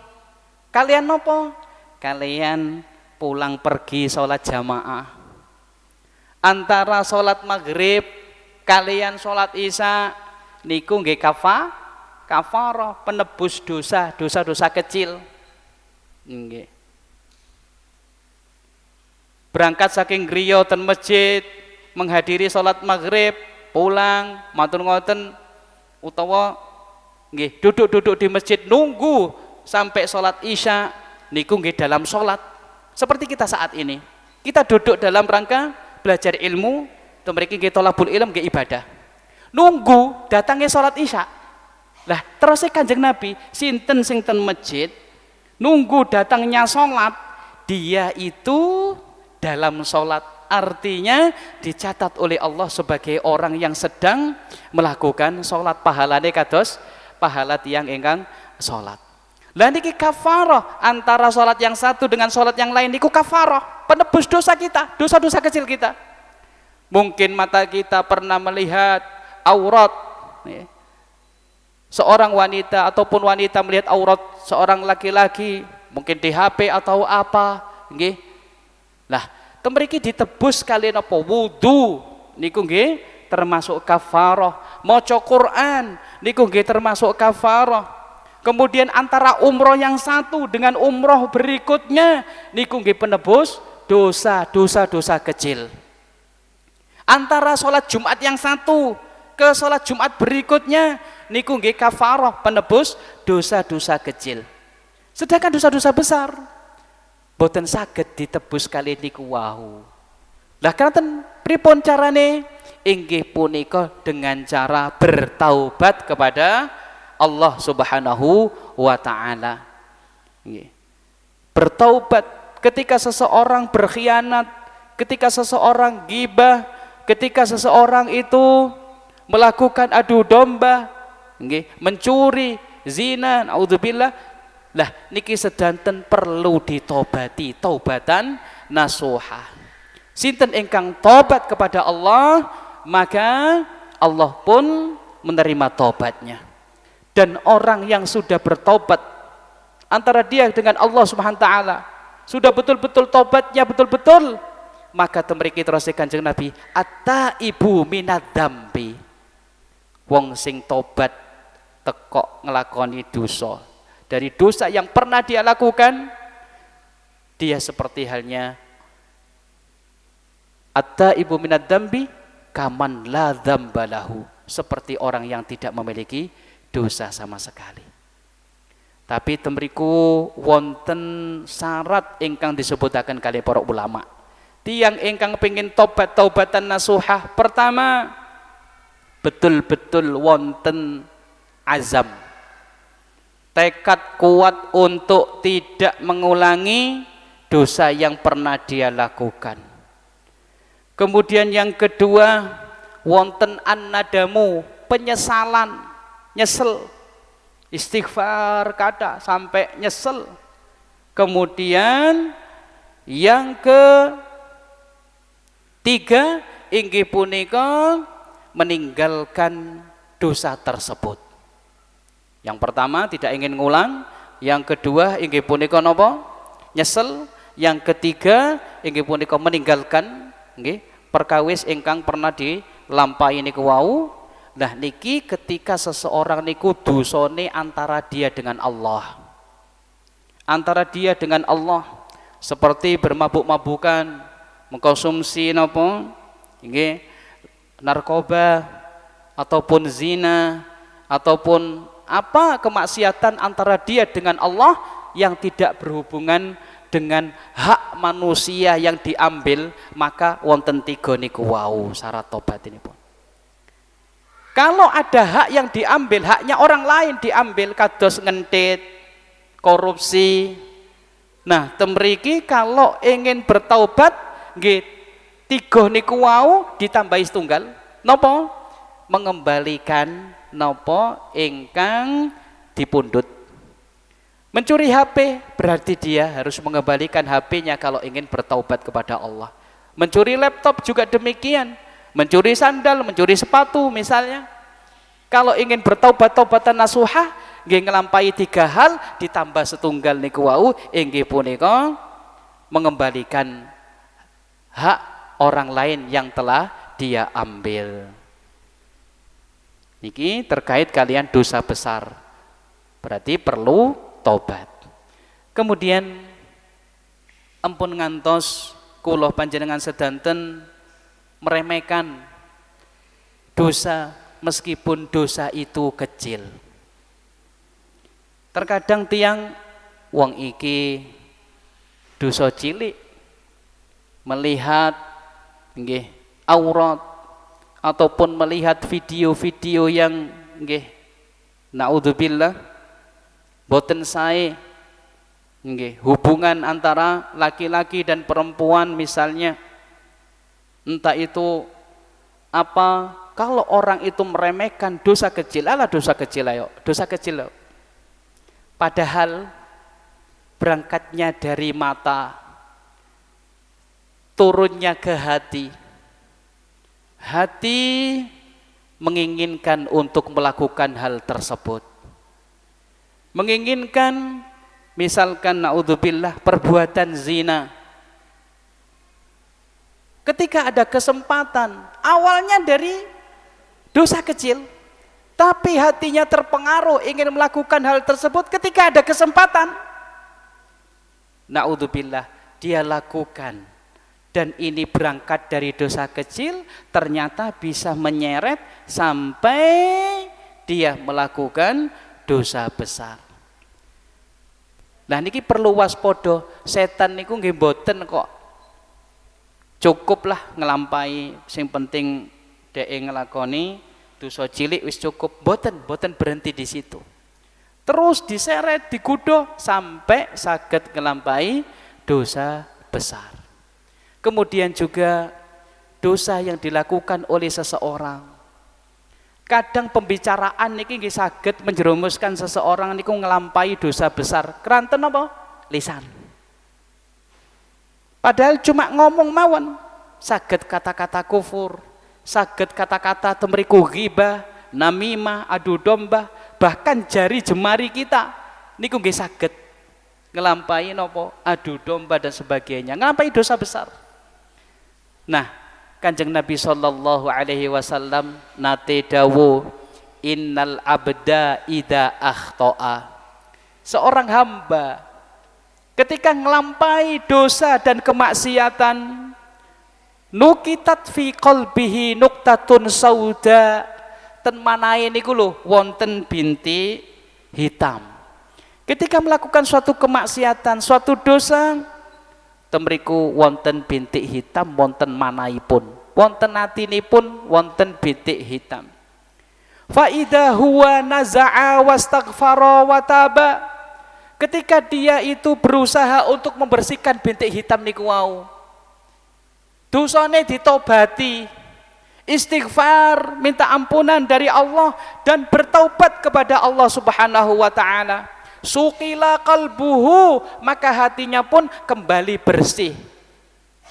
kalian nopo? Kalian pulang pergi sholat jamaah, antara sholat maghrib kalian sholat isya niku nggih kafarah penebus dosa kecil. Nggih. Berangkat saking griya ten masjid menghadiri sholat maghrib, pulang matur ngoten utawa nggih duduk di masjid nunggu sampai sholat isya niku nggih dalam sholat. Seperti kita saat ini, kita duduk dalam rangka belajar ilmu, mriki nggih thalabul ilm nggih ibadah. Nunggu datangnya sholat isya. Lah terus Kanjeng Nabi sinten sing ten masjid nunggu datangnya sholat, dia itu dalam sholat, artinya dicatat oleh Allah sebagai orang yang sedang melakukan sholat, pahalane kados pahala tiyang ingkang sholat. Lah niki kafarah antara sholat yang satu dengan sholat yang lain niku kafarah penebus dosa kita, dosa-dosa kecil kita. Mungkin mata kita pernah melihat aurat seorang wanita ataupun wanita melihat aurat seorang laki-laki, mungkin di HP atau apa, nggih. Lah temriki ditebus kalian apa wudu niku nggih termasuk kafarah. Maca Quran niku nggih termasuk kafarah. Kemudian antara umroh yang satu dengan umroh berikutnya niku nggih penebus dosa kecil. Antara sholat Jumat yang satu ke sholat Jumat berikutnya niku nggih kafarah penebus dosa kecil. Sedangkan dosa-dosa besar boten saged ditebus kali niku wau. Lah kanten pripun carane? Inggih punika dengan cara bertaubat kepada Allah Subhanahu wa taala. Bertaubat ketika seseorang berkhianat, ketika seseorang ghibah, ketika seseorang itu melakukan adu domba, mencuri, zina, naudzubillah. Lah niki sedanten perlu ditobati taubatan nasuha. Sinten ingkang tobat kepada Allah, maka Allah pun menerima tobatnya. Dan orang yang sudah bertobat antara dia dengan Allah Subhanahu wa taala, sudah betul-betul tobatnya betul-betul, maka temriki terus Kanjeng Nabi, at-taibu minadz-dzambi. Wong sing tobat tekok ngelakoni dosa, dari dosa yang pernah dia lakukan, dia seperti halnya at-taibu minadz-dzambi kaman la dzambalahu, seperti orang yang tidak memiliki dosa sama sekali. Tapi temriku wonten syarat ingkang disebutaken kali para ulama. Tiang ingkang pengin taubatan nasuhah, pertama betul-betul wonten azam, tekad kuat untuk tidak mengulangi dosa yang pernah dia lakukan. Kemudian yang kedua, wonten an-nadamu, penyesalan, nyesel. Istighfar kata sampai nyesel. Kemudian yang ketiga, inggih punika meninggalkan dosa tersebut. Yang pertama tidak ingin ngulang, yang kedua inggih punika napa? Nyesel, yang ketiga inggih punika meninggalkan nggih perkawis ingkang pernah dilampahi niku wau. Nah niki ketika seseorang niku dosane antara dia dengan Allah. Antara dia dengan Allah seperti bermabuk-mabukan, mengkonsumsi napa? Nggih narkoba ataupun zina ataupun apa kemaksiatan antara dia dengan Allah yang tidak berhubungan dengan hak manusia yang diambil, maka wonten tiga niku wau syarat tobat ini pun. Kalau ada hak yang diambil, haknya orang lain diambil, kados ngentit, korupsi. Nah, temriki kalau ingin bertaubat nggih tiga niku wau ditambahi setunggal. Napa? Mengembalikan napa ingkang dipundhut. Mencuri HP berarti dia harus mengembalikan HP-nya kalau ingin bertaubat kepada Allah. Mencuri laptop juga demikian. Mencuri sandal, mencuri sepatu misalnya. Kalau ingin bertaubat taubatan nasuhah, nggih nglampahi tiga hal ditambah setunggal niku wau inggih punika mengembalikan hak orang lain yang telah dia ambil. Niki terkait kalian dosa besar. Berarti perlu taubat. Kemudian ampun ngantos kula panjenengan sedanten meremehkan dosa meskipun dosa itu kecil. Terkadang tiang wong iki dosa cilik melihat nggih aurat ataupun melihat video-video yang nggih naudzubillah boten sae nggih hubungan antara laki-laki dan perempuan misalnya, entah itu apa, kalau orang itu meremehkan dosa kecil, alah dosa kecil ayo, dosa kecil ayo. Padahal berangkatnya dari mata, turunnya ke hati. Hati menginginkan untuk melakukan hal tersebut. Menginginkan misalkan naudzubillah perbuatan zina. Ketika ada kesempatan, awalnya dari dosa kecil, tapi hatinya terpengaruh ingin melakukan hal tersebut, ketika ada kesempatan, naudzubillah dia lakukan. Dan ini berangkat dari dosa kecil, ternyata bisa menyeret sampai dia melakukan dosa besar. Nah niki perlu waspada, setan niku nggih mboten kok cukuplah ngelampahi, sing penting dhek nglakoni dosa cilik wis cukup, boten berhenti di situ. Terus diseret, digudoh sampai saged ngelampahi dosa besar. Kemudian juga dosa yang dilakukan oleh seseorang. Kadang pembicaraan niki nggih saged menjerumuskan seseorang niku ngelampahi dosa besar. Keranten apa? Lisan. Padahal cuma ngomong mawon, saged kata-kata kufur, saged kata-kata temriku ghibah, namimah, adu domba, bahkan jari jemari kita niku nggih saged ngelampahi napa? Adu domba dan sebagainya, ngelampahi dosa besar. Nah, Kanjeng Nabi sallallahu alaihi wasallam nate dawuh, innal abda idza akhta'a. Seorang hamba ketika ngelampahi dosa dan kemaksiatan, nukitat fi qalbihi nuqtatun sauda, ten manahe niku lho wonten binti hitam. Ketika melakukan suatu kemaksiatan, suatu dosa, temriku wonten bintik hitam, wonten manahipun, wonten atinipun, wonten bintik hitam. Fa idza huwa naza'a wastaghfara wa taba. Ketika dia itu berusaha untuk membersihkan bintik hitam niku wau, dosane ditobati, istighfar, minta ampunan dari Allah dan bertaubat kepada Allah Subhanahu wa taala. Suqila qalbuhu, maka hatinya pun kembali bersih.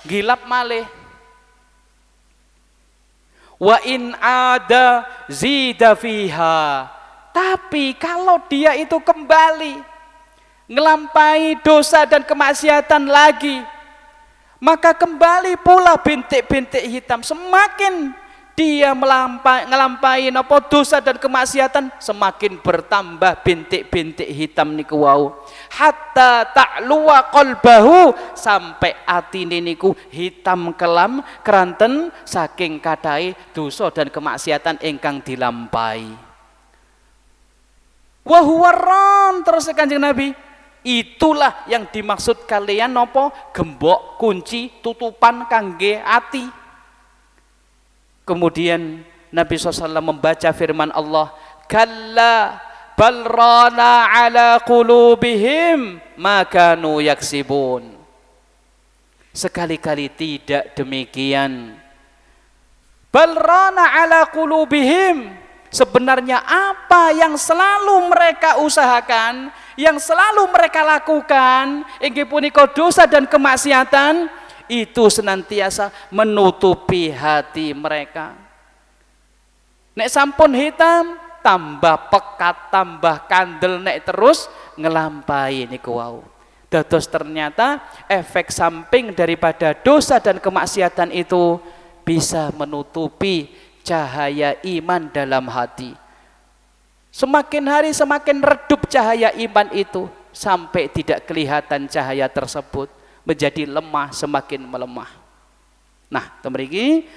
Gilap malih. Wa in ada zida fiha. Tapi kalau dia itu kembali ngelampai dosa dan kemaksiatan lagi, maka kembali pula bintik-bintik hitam. Semakin dia ngelampai dosa dan kemaksiatan, semakin bertambah bintik-bintik hitam niku wau. Hatta ta'luwa qalbahu, sampai atine niku hitam kelam keranten saking kadai dosa dan kemaksiatan ingkang dilampai. Wa huwa ran, terus Kanjeng Nabi, itulah yang dimaksud kalian nopo gembok, kunci, tutupan kangge ati. Kemudian Nabi SAW membaca firman Allah, kalla bal rana ala qulubihim ma kanu yaksibun. Sekali-kali tidak demikian. Bal rana ala qulubihim, sebenarnya apa yang selalu mereka usahakan, yang selalu mereka lakukan, inggih punika dosa dan kemaksiatan, itu senantiasa menutupi hati mereka. Nek sampun hitam, tambah pekat, tambah kandel, nek terus ngelampai niku wau. Dados ternyata efek samping daripada dosa dan kemaksiatan itu bisa menutupi cahaya iman dalam hati. Semakin hari semakin redup cahaya iman itu, sampai tidak kelihatan cahaya tersebut, menjadi lemah, semakin melemah. Nah, temriki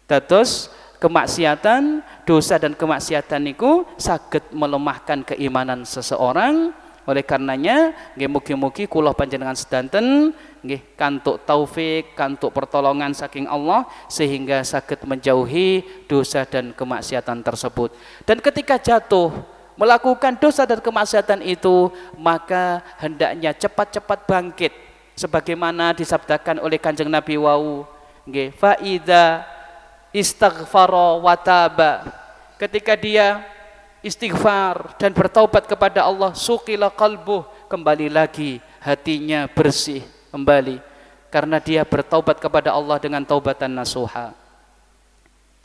dados kemaksiatan, dosa dan kemaksiatan niku saged melemahkan keimanan seseorang. Oleh karenanya nggih mugi-mugi kula panjenengan sedanten nggih kantuk taufik, kantuk pertolongan saking Allah sehingga saged menjauhi dosa dan kemaksiatan tersebut. Dan ketika jatuh melakukan dosa dan kemaksiatan itu, maka hendaknya cepat-cepat bangkit sebagaimana disabdakan oleh Kanjeng Nabi wau nggih, fa idza istaghfara wa taba, ketika dia istighfar dan bertaubat kepada Allah, suqila qalbuh, kembali lagi hatinya bersih kembali karena dia bertaubat kepada Allah dengan taubatan nasuha.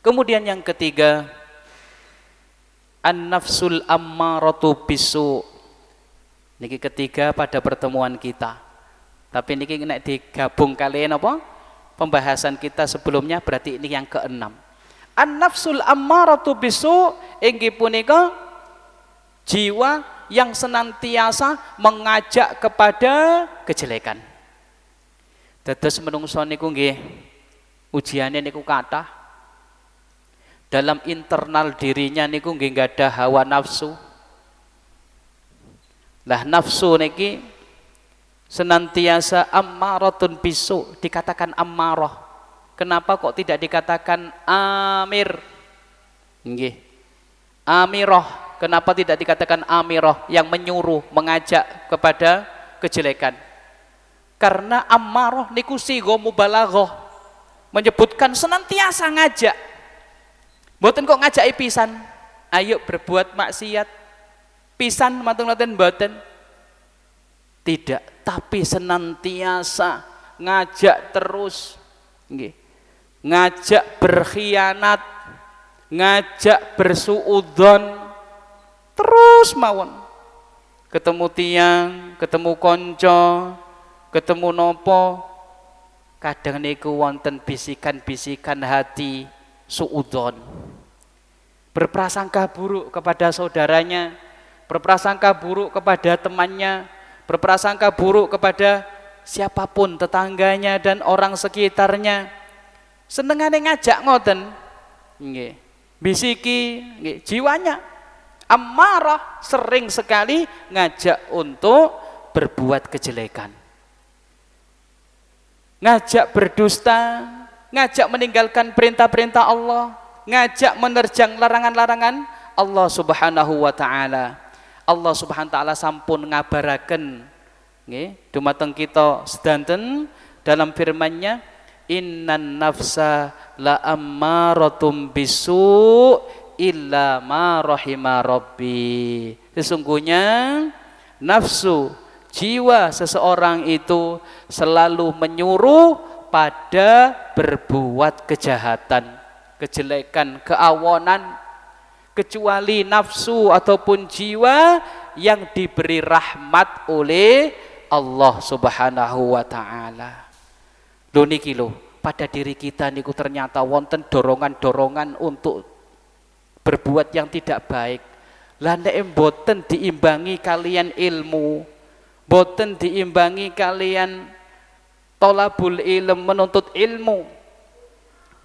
Kemudian yang ketiga, an-nafsul ammaratu bisu. Niki ketiga pada pertemuan kita. Tapi niki nek digabung kalian apa? Pembahasan kita sebelumnya berarti ini yang keenam. An-nafsul ammaratu bisu inggih punika jiwa yang senantiasa mengajak kepada kejelekan. Dados menungso niku nggih ujiane niku kathah. Dalam internal dirinya niku nggih gadah hawa nafsu. Lah nafsu niki senantiasa ammaratun bisu, dikatakan ammarah. Kenapa kok tidak dikatakan amir? Nggih. Amirah. Kenapa tidak dikatakan amirah, yang menyuruh, mengajak kepada kejelekan? Karena ammarah niku sigo mubalaghah, menyebutkan senantiasa ngajak. Mboten kok ngajaki pisan, ayo berbuat maksiat. Pisan mateng-mateng mboten. Tidak, tapi senantiasa ngajak terus. Nggih. Ngajak berkhianat, ngajak bersuudzon, terus mawon. Ketemu tiang, ketemu konco, ketemu nopo, kadang niku wonten bisikan-bisikan hati suudzon. Berprasangka buruk kepada saudaranya, berprasangka buruk kepada temannya, berprasangka buruk kepada siapapun, tetangganya dan orang sekitarnya. Senengane ngajak ngoten, nggih. Bisiki, nggih, jiwanya ammarah, sering sekali ngajak untuk berbuat kejelekan. Ngajak berdusta, ngajak meninggalkan perintah-perintah Allah, ngajak menerjang larangan-larangan Allah Subhanahu wa taala. Allah Subhanahu wa taala sampun ngabaraken nggih dumateng kita sedanten dalam firman-Nya, innan nafsa la ammaratum bisu illa ma rahima rabbi. Sesungguhnya nafsu, jiwa seseorang itu selalu menyuruh pada berbuat kejahatan, kejelekan, keawonan, kecuali nafsu ataupun jiwa yang diberi rahmat oleh Allah Subhanahu wa taala. Lho niki lho, pada diri kita niku ternyata wonten dorongan-dorongan untuk berbuat yang tidak baik. Lah nek mboten diimbangi kalian ilmu, mboten diimbangi kalian tolabul ilm, menuntut ilmu,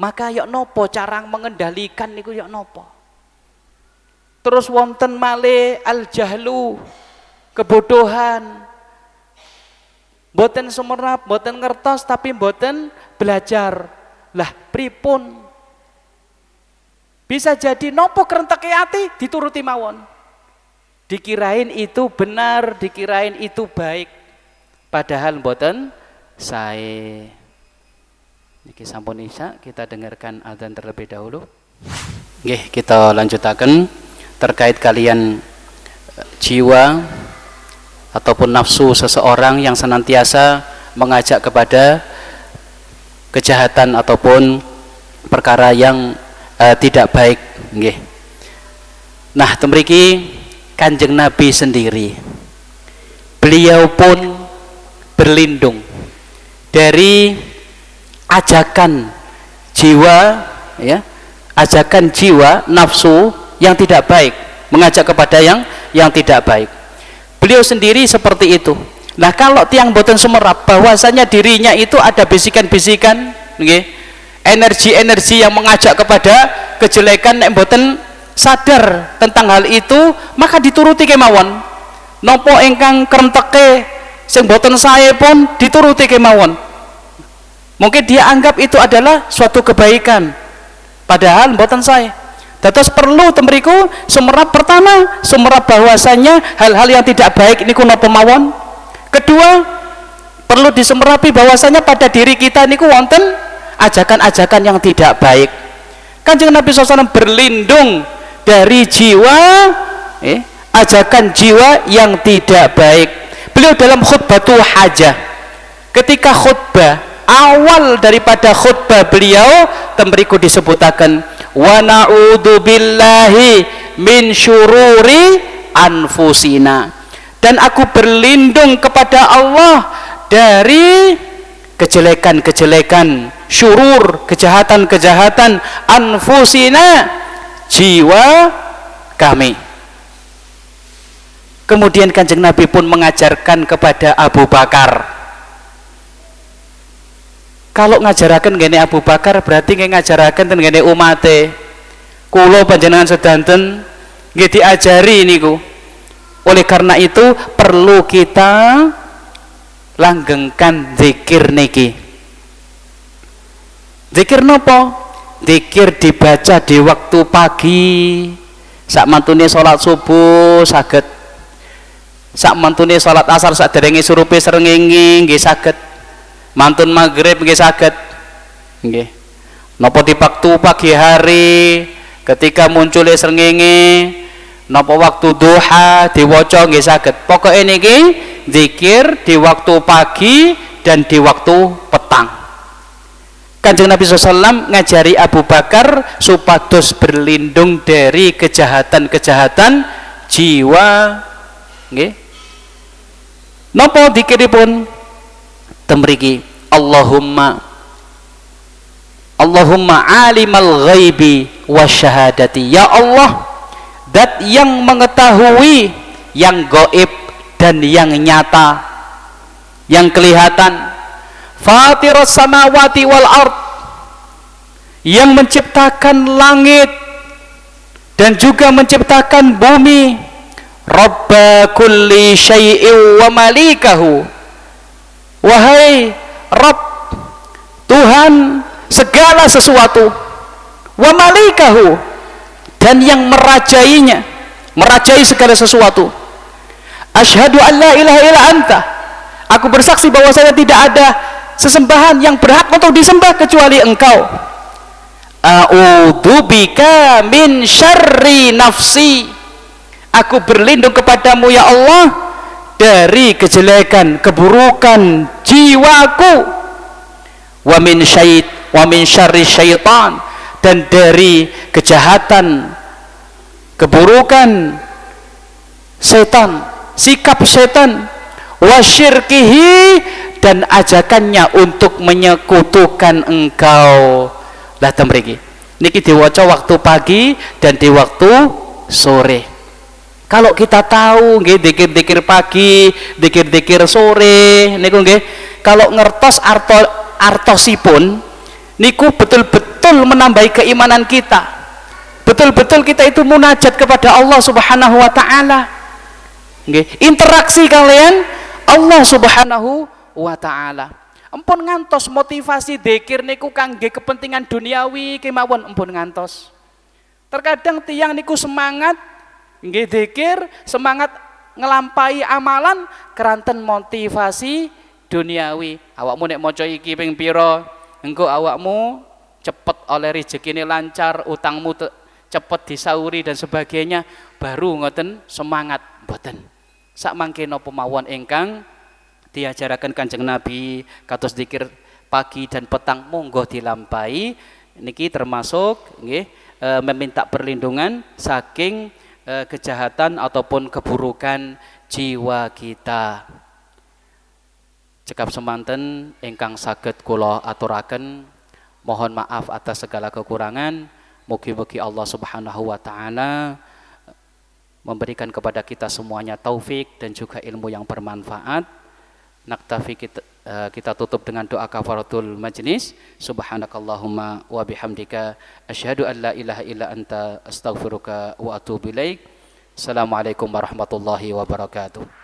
maka yok nopo cara mengendalikan niku yok nopo. Terus wonten male al jahlu, kebodohan, mboten sumerap, mboten ngertos tapi mboten belajar. Lah pripun? Bisa jadi nopo kerenteke ati dituruti mawon. Dikirain itu benar, dikirain itu baik. Padahal mboten sae. Niki sampun isya, kita dengarkan adzan terlebih dahulu. Nggih, kita lanjutaken terkait kalian jiwa ataupun nafsu seseorang yang senantiasa mengajak kepada kejahatan ataupun perkara yang tidak baik. Nggih. Nah, temriki Kanjeng Nabi sendiri, beliau pun berlindung dari ajakan jiwa, ya, ajakan jiwa nafsu yang tidak baik, mengajak kepada yang tidak baik. Beliau sendiri seperti itu. Nah, kalau tiang boten sumerap bahwasanya dirinya itu ada bisikan-bisikan, nggih, energi-energi yang mengajak kepada kejelekan, nek mboten sadar tentang hal itu, maka dituruti kemawon. Nopo ingkang krenteke sing mboten sae pun dituruti kemawon. Mungkin dia anggap itu adalah suatu kebaikan, padahal mboten sae. Dados perlu temriku sumerap. Pertama, sumerap bahwasanya hal-hal yang tidak baik niku napa mawon. Kedua, perlu disemerapi bahwasanya pada diri kita niku wonten ajakan-ajakan yang tidak baik. Kanjeng Nabi SAW berlindung dari jiwa, ajakan jiwa yang tidak baik. Beliau dalam khutbatul hajah, ketika khutbah, awal daripada khutbah beliau temriku disebutaken wa na'udzu billahi min syururi anfusina, dan aku berlindung kepada Allah dari kejelekan-kejelekan, syurur, kejahatan-kejahatan anfusina, jiwa kami. Kemudian Kanjeng Nabi pun mengajarkan kepada Abu Bakar. Kalau ngajaraken ngene Abu Bakar berarti ngajaraken ten ngene umate. Kula panjenengan sedanten nggih diajari niku. Oleh karena itu perlu kita langgengkan zikir niki. Zikir nopo? Zikir dibaca di waktu pagi, sak mantune salat subuh saged, sak mantune salat asar saderenge surupe srengenge nggih saged, mantun maghrib nggih saged. Nggih. Napa di waktu pagi hari ketika muncul srengenge, napa waktu duha diwaca nggih saged. Pokoke niki zikir di waktu pagi dan di waktu petang. Kanjeng Nabi SAW ngajari Abu Bakar supados berlindung dari kejahatan-kejahatan jiwa. Nggih. Napa dikiripun? Temriki Allahumma alimal ghaibi wasyahadati. Ya Allah, dat yang mengetahui yang gaib dan yang nyata, yang kelihatan. Fatiras samawati wal ard, yang menciptakan langit dan juga menciptakan bumi. Rabba kulli syai'in wa malikahu, wahai Rabb, Tuhan segala sesuatu, wa malikahu, dan yang merajainya, merajai segala sesuatu. Asyhadu an la ilaha illa anta, aku bersaksi bahwasanya tidak ada sesembahan yang berhak untuk disembah kecuali Engkau. A'udzubika min syarri nafsi, aku berlindung kepadamu ya Allah dari kejelekan, keburukan jiwaku. Wa min syarri syaitan, dan dari kejahatan, keburukan setan, sikap setan. Wa syirkihi, dan ajakannya untuk menyekutukan Engkau. Lah temriki niki diwaca waktu pagi dan di waktu sore. Kalau kita tahu nggih zikir-zikir pagi, zikir-zikir sore niku nggih, kalau ngertos artosipun niku betul-betul menambahi keimanan kita. Betul-betul kita itu munajat kepada Allah Subhanahu wa taala. Nggih, interaksi kalian Allah Subhanahu wa taala. Empun ngantos motivasi dzikir niku kangge kepentingan duniawi kemawon, empun ngantos. Terkadang tiang niku semangat nggih dzikir, semangat ngelampai amalan keranten motivasi duniawi. Awakmu nek maca iki ping pira, engko awakmu cepet oleh rezekine lancar, utangmu cepet disauri dan sebagainya, baru ngoten semangat. Mboten. Sak mangke napa mawon ingkang diajaraken Kanjeng Nabi kados zikir pagi dan petang monggo dilampahi niki termasuk nggih meminta perlindungan saking kejahatan ataupun keburukan jiwa kita. Cekap semanten ingkang saged kula aturaken, mohon maaf atas segala kekurangan. Mugi-mugi Allah Subhanahu wa taala memberikan kepada kita semuanya taufik dan juga ilmu yang bermanfaat. Naktafi, kita tutup dengan doa kafaratul majlis. Subhanakallahumma wa bihamdika asyhadu an la ilaha illa anta astaghfiruka wa atubu ilaik. Assalamualaikum warahmatullahi wabarakatuh.